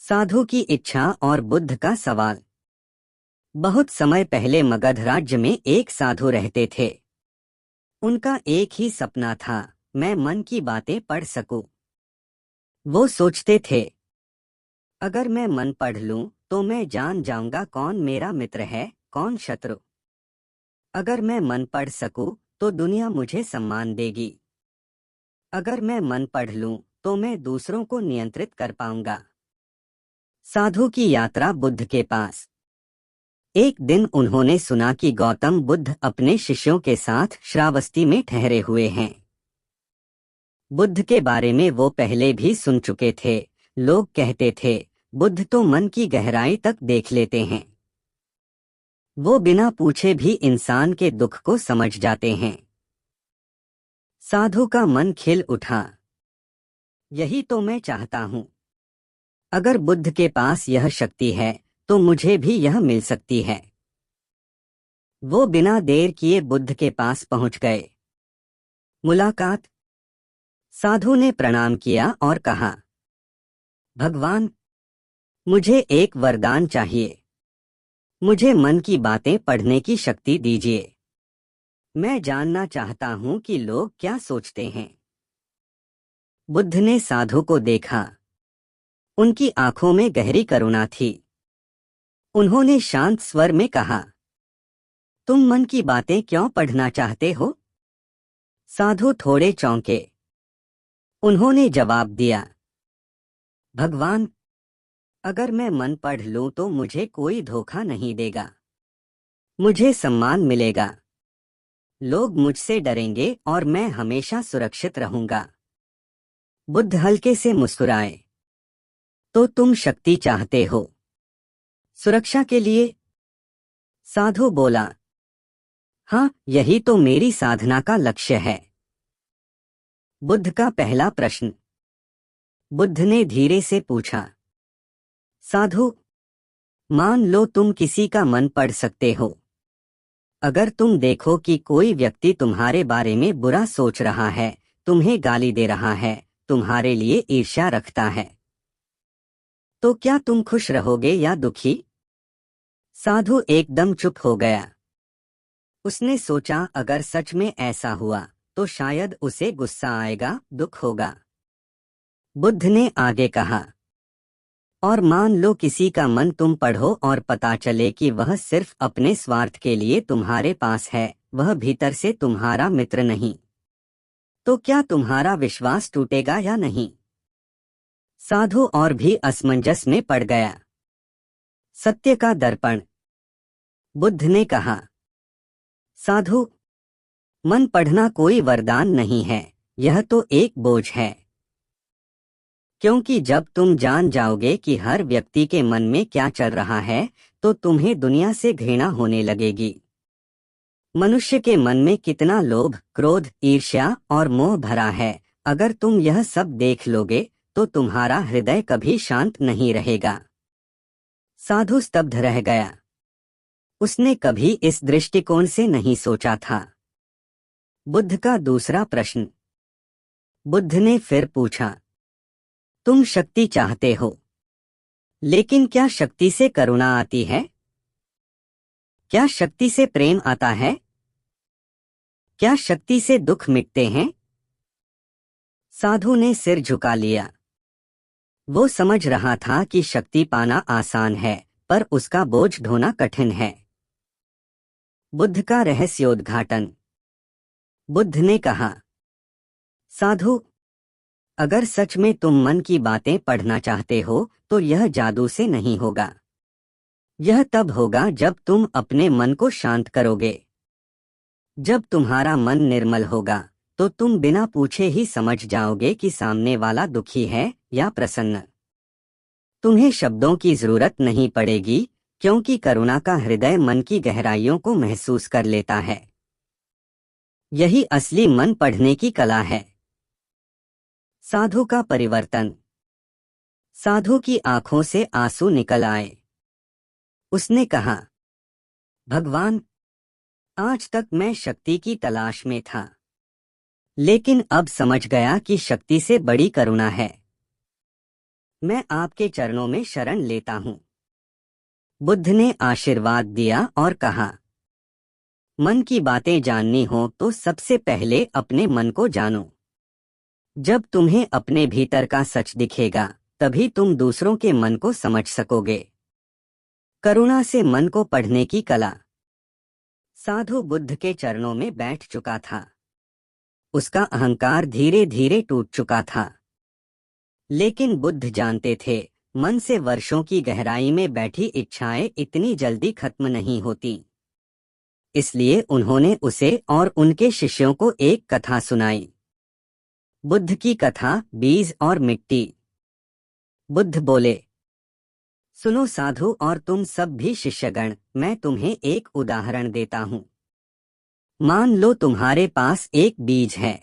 साधु की इच्छा और बुद्ध का सवाल। बहुत समय पहले मगध राज्य में एक साधु रहते थे। उनका एक ही सपना था, मैं मन की बातें पढ़ सकूं। वो सोचते थे, अगर मैं मन पढ़ लूं तो मैं जान जाऊंगा कौन मेरा मित्र है, कौन शत्रु। अगर मैं मन पढ़ सकूं तो दुनिया मुझे सम्मान देगी। अगर मैं मन पढ़ लूं तो मैं दूसरों को नियंत्रित कर पाऊंगा। साधु की यात्रा बुद्ध के पास। एक दिन उन्होंने सुना कि गौतम बुद्ध अपने शिष्यों के साथ श्रावस्ती में ठहरे हुए हैं। बुद्ध के बारे में वो पहले भी सुन चुके थे। लोग कहते थे, बुद्ध तो मन की गहराई तक देख लेते हैं। वो बिना पूछे भी इंसान के दुख को समझ जाते हैं। साधु का मन खिल उठा। यही तो मैं चाहता हूं। अगर बुद्ध के पास यह शक्ति है तो मुझे भी यह मिल सकती है। वो बिना देर किए बुद्ध के पास पहुंच गए। मुलाकात। साधु ने प्रणाम किया और कहा, भगवान, मुझे एक वरदान चाहिए। मुझे मन की बातें पढ़ने की शक्ति दीजिए। मैं जानना चाहता हूं कि लोग क्या सोचते हैं। बुद्ध ने साधु को देखा। उनकी आंखों में गहरी करुणा थी। उन्होंने शांत स्वर में कहा, तुम मन की बातें क्यों पढ़ना चाहते हो? साधु थोड़े चौंके। उन्होंने जवाब दिया, भगवान, अगर मैं मन पढ़ लूं तो मुझे कोई धोखा नहीं देगा। मुझे सम्मान मिलेगा। लोग मुझसे डरेंगे और मैं हमेशा सुरक्षित रहूंगा। बुद्ध हल्के से मुस्कुराए। तो तुम शक्ति चाहते हो? सुरक्षा के लिए? साधु बोला, हाँ, यही तो मेरी साधना का लक्ष्य है। बुद्ध का पहला प्रश्न। बुद्ध ने धीरे से पूछा, साधु, मान लो तुम किसी का मन पढ़ सकते हो। अगर तुम देखो कि कोई व्यक्ति तुम्हारे बारे में बुरा सोच रहा है, तुम्हें गाली दे रहा है, तुम्हारे लिए ईर्ष्या रखता है, तो क्या तुम खुश रहोगे या दुखी? साधु एकदम चुप हो गया। उसने सोचा, अगर सच में ऐसा हुआ तो शायद उसे गुस्सा आएगा, दुख होगा। बुद्ध ने आगे कहा, और मान लो किसी का मन तुम पढ़ो और पता चले कि वह सिर्फ अपने स्वार्थ के लिए तुम्हारे पास है, वह भीतर से तुम्हारा मित्र नहीं, तो क्या तुम्हारा विश्वास टूटेगा या नहीं? साधु और भी असमंजस में पड़ गया। सत्य का दर्पण। बुद्ध ने कहा, साधु, मन पढ़ना कोई वरदान नहीं है, यह तो एक बोझ है। क्योंकि जब तुम जान जाओगे कि हर व्यक्ति के मन में क्या चल रहा है, तो तुम्हें दुनिया से घृणा होने लगेगी। मनुष्य के मन में कितना लोभ, क्रोध, ईर्ष्या और मोह भरा है, अगर तुम यह सब देख लोगे तो तुम्हारा हृदय कभी शांत नहीं रहेगा। साधु स्तब्ध रह गया। उसने कभी इस दृष्टिकोण से नहीं सोचा था। बुद्ध का दूसरा प्रश्न। बुद्ध ने फिर पूछा, तुम शक्ति चाहते हो, लेकिन क्या शक्ति से करुणा आती है? क्या शक्ति से प्रेम आता है? क्या शक्ति से दुख मिटते हैं? साधु ने सिर झुका लिया। वो समझ रहा था कि शक्ति पाना आसान है, पर उसका बोझ ढोना कठिन है। बुद्ध का रहस्योद्घाटन। बुद्ध ने कहा, साधु, अगर सच में तुम मन की बातें पढ़ना चाहते हो तो यह जादू से नहीं होगा। यह तब होगा जब तुम अपने मन को शांत करोगे। जब तुम्हारा मन निर्मल होगा तो तुम बिना पूछे ही समझ जाओगे कि सामने वाला दुखी है या प्रसन्न। तुम्हें शब्दों की जरूरत नहीं पड़ेगी, क्योंकि करुणा का हृदय मन की गहराइयों को महसूस कर लेता है। यही असली मन पढ़ने की कला है। साधु का परिवर्तन। साधु की आंखों से आंसू निकल आए। उसने कहा, भगवान, आज तक मैं शक्ति की तलाश में था, लेकिन अब समझ गया कि शक्ति से बड़ी करुणा है। मैं आपके चरणों में शरण लेता हूँ। बुद्ध ने आशीर्वाद दिया और कहा, मन की बातें जाननी हो तो सबसे पहले अपने मन को जानो। जब तुम्हें अपने भीतर का सच दिखेगा, तभी तुम दूसरों के मन को समझ सकोगे। करुणा से मन को पढ़ने की कला। साधु बुद्ध के चरणों में बैठ चुका था। उसका अहंकार धीरे धीरे टूट चुका था। लेकिन बुद्ध जानते थे, मन से वर्षों की गहराई में बैठी इच्छाएं इतनी जल्दी खत्म नहीं होती। इसलिए उन्होंने उसे और उनके शिष्यों को एक कथा सुनाई। बुद्ध की कथा, बीज और मिट्टी। बुद्ध बोले, सुनो साधु और तुम सब भी शिष्यगण, मैं तुम्हें एक उदाहरण देता हूँ। मान लो तुम्हारे पास एक बीज है।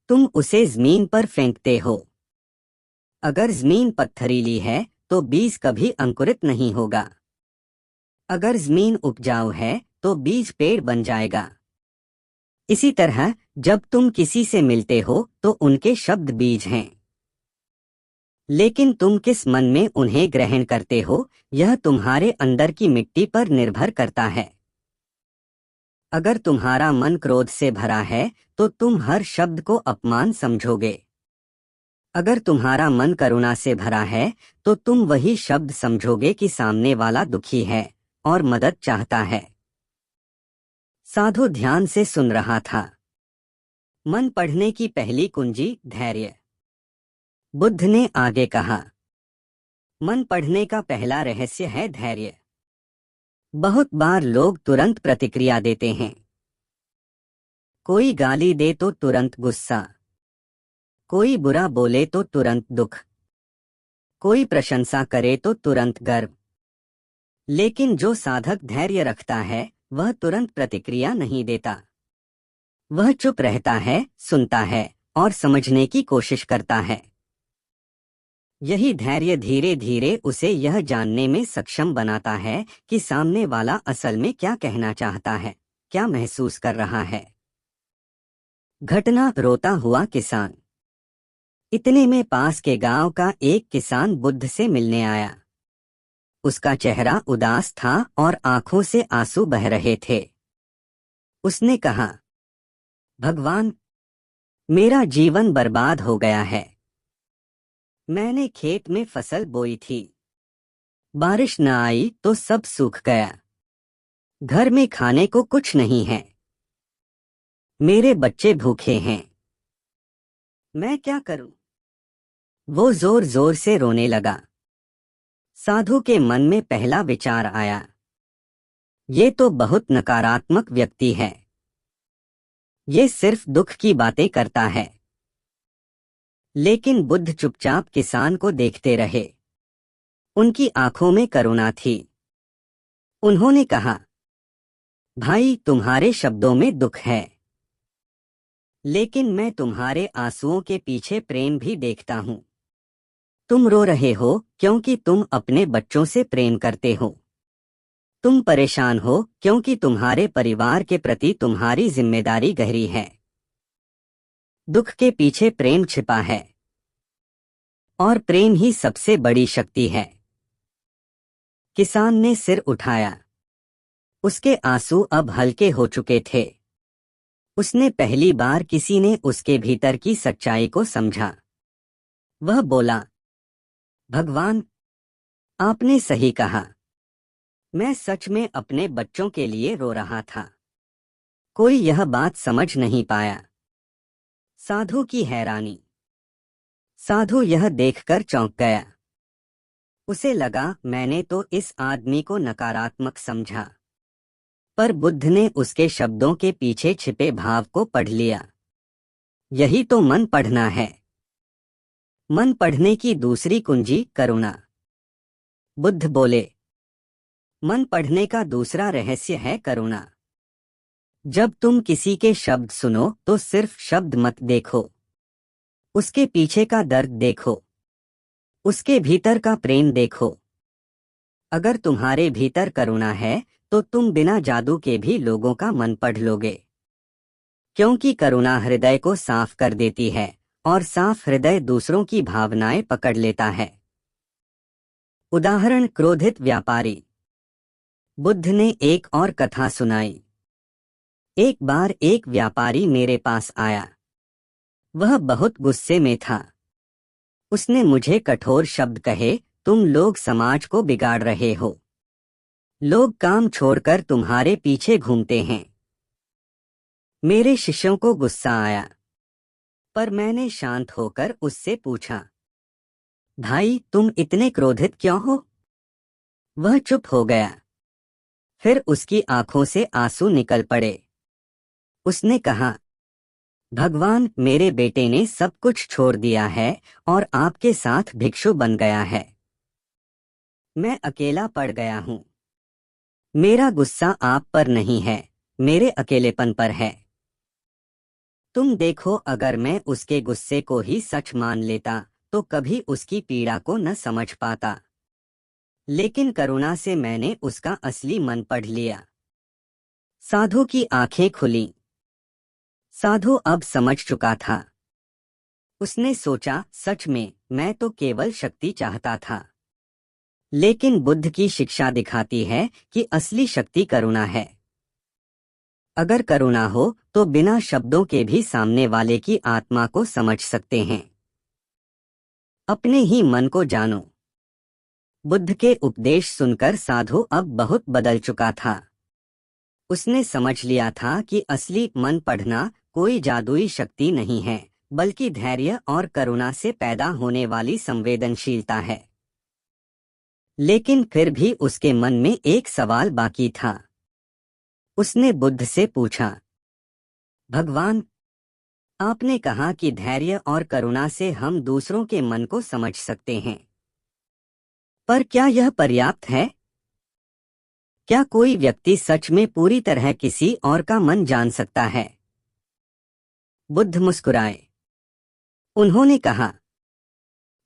तुम उसे जमीन पर फेंकते हो। अगर जमीन पत्थरीली है तो बीज कभी अंकुरित नहीं होगा। अगर जमीन उपजाऊ है तो बीज पेड़ बन जाएगा। इसी तरह जब तुम किसी से मिलते हो तो उनके शब्द बीज हैं। लेकिन तुम किस मन में उन्हें ग्रहण करते हो, यह तुम्हारे अंदर की मिट्टी पर निर्भर करता है। अगर तुम्हारा मन क्रोध से भरा है तो तुम हर शब्द को अपमान समझोगे। अगर तुम्हारा मन करुणा से भरा है तो तुम वही शब्द समझोगे कि सामने वाला दुखी है और मदद चाहता है। साधु ध्यान से सुन रहा था। मन पढ़ने की पहली कुंजी, धैर्य। बुद्ध ने आगे कहा, मन पढ़ने का पहला रहस्य है धैर्य। बहुत बार लोग तुरंत प्रतिक्रिया देते हैं। कोई गाली दे तो तुरंत गुस्सा, कोई बुरा बोले तो तुरंत दुख, कोई प्रशंसा करे तो तुरंत गर्व। लेकिन जो साधक धैर्य रखता है वह तुरंत प्रतिक्रिया नहीं देता। वह चुप रहता है, सुनता है और समझने की कोशिश करता है। यही धैर्य धीरे धीरे उसे यह जानने में सक्षम बनाता है कि सामने वाला असल में क्या कहना चाहता है, क्या महसूस कर रहा है। घटना, रोता हुआ किसान। इतने में पास के गांव का एक किसान बुद्ध से मिलने आया। उसका चेहरा उदास था और आंखों से आंसू बह रहे थे। उसने कहा, भगवान, मेरा जीवन बर्बाद हो गया है। मैंने खेत में फसल बोई थी। बारिश न आई तो सब सूख गया। घर में खाने को कुछ नहीं है। मेरे बच्चे भूखे हैं। मैं क्या करूं? वो जोर जोर से रोने लगा। साधु के मन में पहला विचार आया, ये तो बहुत नकारात्मक व्यक्ति है। ये सिर्फ दुख की बातें करता है। लेकिन बुद्ध चुपचाप किसान को देखते रहे। उनकी आंखों में करुणा थी। उन्होंने कहा, भाई, तुम्हारे शब्दों में दुख है, लेकिन मैं तुम्हारे आंसुओं के पीछे प्रेम भी देखता हूं। तुम रो रहे हो क्योंकि तुम अपने बच्चों से प्रेम करते हो। तुम परेशान हो क्योंकि तुम्हारे परिवार के प्रति तुम्हारी जिम्मेदारी गहरी है। दुख के पीछे प्रेम छिपा है और प्रेम ही सबसे बड़ी शक्ति है। किसान ने सिर उठाया। उसके आंसू अब हल्के हो चुके थे। उसने पहली बार किसी ने उसके भीतर की सच्चाई को समझा। वह बोला, भगवान, आपने सही कहा। मैं सच में अपने बच्चों के लिए रो रहा था। कोई यह बात समझ नहीं पाया। साधु की हैरानी। साधु यह देखकर चौंक गया। उसे लगा, मैंने तो इस आदमी को नकारात्मक समझा, पर बुद्ध ने उसके शब्दों के पीछे छिपे भाव को पढ़ लिया। यही तो मन पढ़ना है। मन पढ़ने की दूसरी कुंजी, करुणा। बुद्ध बोले, मन पढ़ने का दूसरा रहस्य है करुणा। जब तुम किसी के शब्द सुनो तो सिर्फ शब्द मत देखो, उसके पीछे का दर्द देखो, उसके भीतर का प्रेम देखो। अगर तुम्हारे भीतर करुणा है तो तुम बिना जादू के भी लोगों का मन पढ़ लोगे, क्योंकि करुणा हृदय को साफ कर देती है और साफ हृदय दूसरों की भावनाएं पकड़ लेता है। उदाहरण, क्रोधित व्यापारी। बुद्ध ने एक और कथा सुनाई। एक बार एक व्यापारी मेरे पास आया। वह बहुत गुस्से में था। उसने मुझे कठोर शब्द कहे, तुम लोग समाज को बिगाड़ रहे हो। लोग काम छोड़कर तुम्हारे पीछे घूमते हैं। मेरे शिष्यों को गुस्सा आया, पर मैंने शांत होकर उससे पूछा, भाई तुम इतने क्रोधित क्यों हो? वह चुप हो गया। फिर उसकी आंखों से आंसू निकल पड़े। उसने कहा, भगवान, मेरे बेटे ने सब कुछ छोड़ दिया है और आपके साथ भिक्षु बन गया है। मैं अकेला पड़ गया हूँ। मेरा गुस्सा आप पर नहीं है, मेरे अकेलेपन पर है। तुम देखो, अगर मैं उसके गुस्से को ही सच मान लेता तो कभी उसकी पीड़ा को न समझ पाता। लेकिन करुणा से मैंने उसका असली मन पढ़ लिया। साधु की आंखें खुलीं। साधु अब समझ चुका था। उसने सोचा, सच में मैं तो केवल शक्ति चाहता था। लेकिन बुद्ध की शिक्षा दिखाती है कि असली शक्ति करुणा है। अगर करुणा हो तो बिना शब्दों के भी सामने वाले की आत्मा को समझ सकते हैं। अपने ही मन को जानो। बुद्ध के उपदेश सुनकर साधु अब बहुत बदल चुका था। उसने समझ लिया था कि असली मन पढ़ना कोई जादुई शक्ति नहीं है, बल्कि धैर्य और करुणा से पैदा होने वाली संवेदनशीलता है। लेकिन फिर भी उसके मन में एक सवाल बाकी था। उसने बुद्ध से पूछा, भगवान, आपने कहा कि धैर्य और करुणा से हम दूसरों के मन को समझ सकते हैं, पर क्या यह पर्याप्त है? क्या कोई व्यक्ति सच में पूरी तरह किसी और का मन जान सकता है? बुद्ध मुस्कुराए। उन्होंने कहा,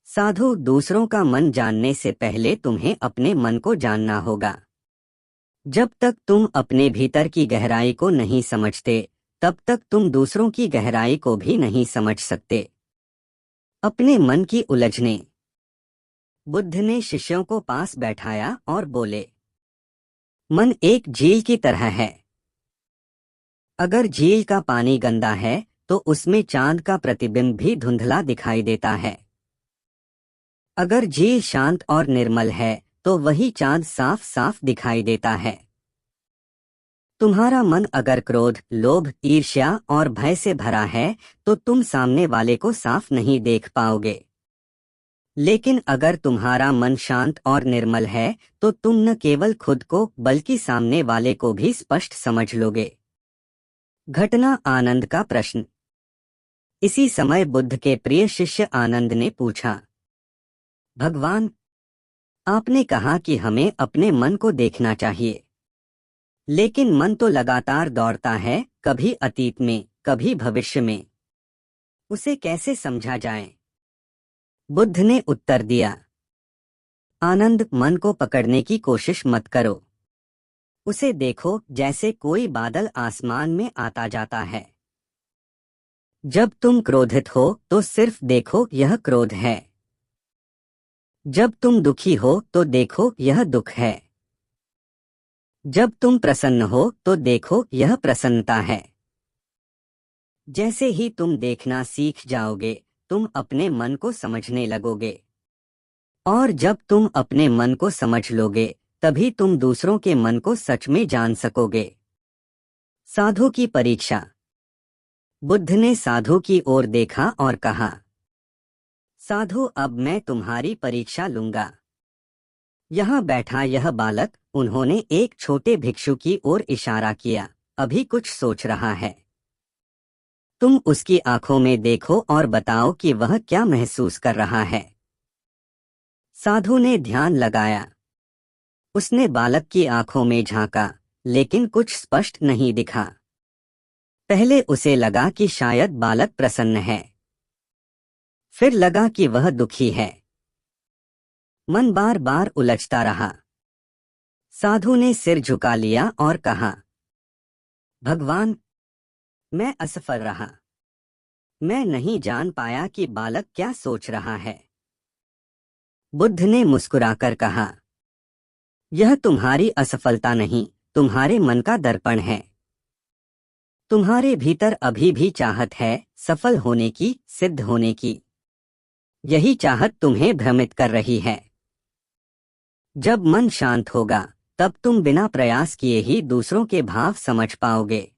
साधु, दूसरों का मन जानने से पहले तुम्हें अपने मन को जानना होगा। जब तक तुम अपने भीतर की गहराई को नहीं समझते, तब तक तुम दूसरों की गहराई को भी नहीं समझ सकते। अपने मन की उलझने। बुद्ध ने शिष्यों को पास बैठाया और बोले, मन एक झील की तरह है। अगर झील का पानी गंदा है तो उसमें चांद का प्रतिबिंब भी धुंधला दिखाई देता है। अगर झील शांत और निर्मल है तो वही चांद साफ साफ दिखाई देता है। तुम्हारा मन अगर क्रोध, लोभ, ईर्ष्या और भय से भरा है तो तुम सामने वाले को साफ नहीं देख पाओगे। लेकिन अगर तुम्हारा मन शांत और निर्मल है तो तुम न केवल खुद को बल्कि सामने वाले को भी स्पष्ट समझ लोगे। घटना, आनंद का प्रश्न। इसी समय बुद्ध के प्रिय शिष्य आनंद ने पूछा, भगवान, आपने कहा कि हमें अपने मन को देखना चाहिए, लेकिन मन तो लगातार दौड़ता है, कभी अतीत में, कभी भविष्य में। उसे कैसे समझा जाए? बुद्ध ने उत्तर दिया, आनंद, मन को पकड़ने की कोशिश मत करो। उसे देखो जैसे कोई बादल आसमान में आता जाता है। जब तुम क्रोधित हो तो सिर्फ देखो यह क्रोध है। जब तुम दुखी हो तो देखो यह दुख है। जब तुम प्रसन्न हो तो देखो यह प्रसन्नता है। जैसे ही तुम देखना सीख जाओगे, तुम अपने मन को समझने लगोगे। और जब तुम अपने मन को समझ लोगे, तभी तुम दूसरों के मन को सच में जान सकोगे। साधु की परीक्षा। बुद्ध ने साधु की ओर देखा और कहा, साधु, अब मैं तुम्हारी परीक्षा लूंगा। यहाँ बैठा यह बालक, उन्होंने एक छोटे भिक्षु की ओर इशारा किया, अभी कुछ सोच रहा है। तुम उसकी आंखों में देखो और बताओ कि वह क्या महसूस कर रहा है। साधु ने ध्यान लगाया। उसने बालक की आंखों में झांका, लेकिन कुछ स्पष्ट नहीं दिखा। पहले उसे लगा कि शायद बालक प्रसन्न है, फिर लगा कि वह दुखी है। मन बार बार उलझता रहा। साधु ने सिर झुका लिया और कहा, भगवान, मैं असफल रहा। मैं नहीं जान पाया कि बालक क्या सोच रहा है। बुद्ध ने मुस्कुराकर कहा, यह तुम्हारी असफलता नहीं, तुम्हारे मन का दर्पण है। तुम्हारे भीतर अभी भी चाहत है, सफल होने की, सिद्ध होने की। यही चाहत तुम्हें भ्रमित कर रही है। जब मन शांत होगा, तब तुम बिना प्रयास किए ही दूसरों के भाव समझ पाओगे।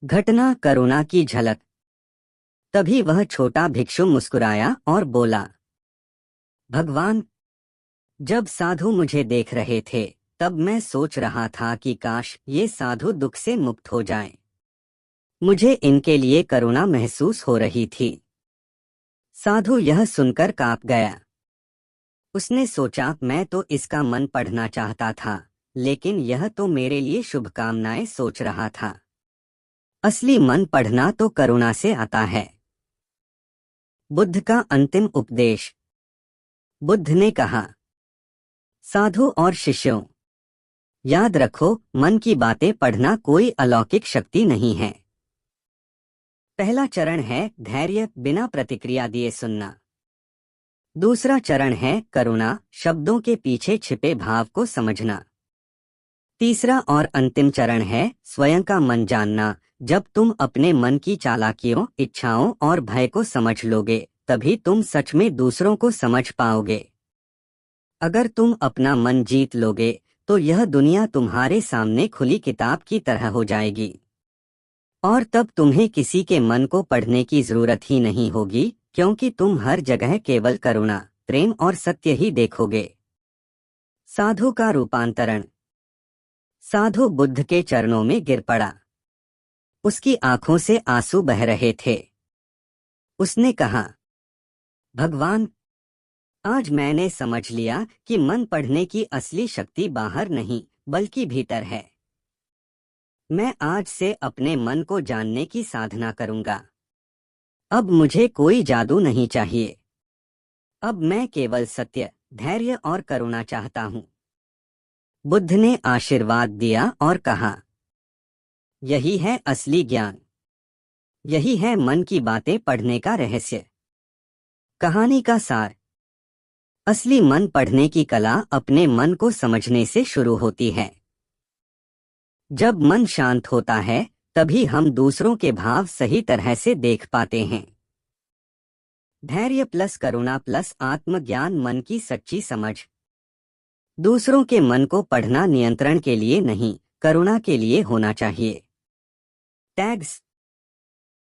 घटना करुणा की झलक। तभी वह छोटा भिक्षु मुस्कुराया और बोला, भगवान, जब साधु मुझे देख रहे थे, तब मैं सोच रहा था कि काश ये साधु दुख से मुक्त हो जाएं। मुझे इनके लिए करुणा महसूस हो रही थी। साधु यह सुनकर कांप गया। उसने सोचा, मैं तो इसका मन पढ़ना चाहता था, लेकिन यह तो मेरे लिए शुभकामनाएं सोच रहा था। असली मन पढ़ना तो करुणा से आता है। बुद्ध का अंतिम उपदेश। बुद्ध ने कहा, साधु और शिष्यों, याद रखो, मन की बातें पढ़ना कोई अलौकिक शक्ति नहीं है। पहला चरण है धैर्य, बिना प्रतिक्रिया दिए सुनना। दूसरा चरण है करुणा, शब्दों के पीछे छिपे भाव को समझना। तीसरा और अंतिम चरण है स्वयं का मन जानना। जब तुम अपने मन की चालाकियों, इच्छाओं और भय को समझ लोगे, तभी तुम सच में दूसरों को समझ पाओगे। अगर तुम अपना मन जीत लोगे, तो यह दुनिया तुम्हारे सामने खुली किताब की तरह हो जाएगी। और तब तुम्हें किसी के मन को पढ़ने की जरूरत ही नहीं होगी, क्योंकि तुम हर जगह केवल करुणा, प्रेम और सत्य ही देखोगे। साधु का रूपांतरण। साधु बुद्ध के चरणों में गिर पड़ा। उसकी आंखों से आंसू बह रहे थे। उसने कहा, भगवान, आज मैंने समझ लिया कि मन पढ़ने की असली शक्ति बाहर नहीं, बल्कि भीतर है। मैं आज से अपने मन को जानने की साधना करूंगा। अब मुझे कोई जादू नहीं चाहिए। अब मैं केवल सत्य, धैर्य और करुणा चाहता हूँ। बुद्ध ने आशीर्वाद दिया और कहा, यही है असली ज्ञान। यही है मन की बातें पढ़ने का रहस्य। कहानी का सार। असली मन पढ़ने की कला अपने मन को समझने से शुरू होती है। जब मन शांत होता है, तभी हम दूसरों के भाव सही तरह से देख पाते हैं। धैर्य प्लस करुणा प्लस आत्मज्ञान मन की सच्ची समझ। दूसरों के मन को पढ़ना नियंत्रण के लिए नहीं, करुणा के लिए होना चाहिए। टैग्स।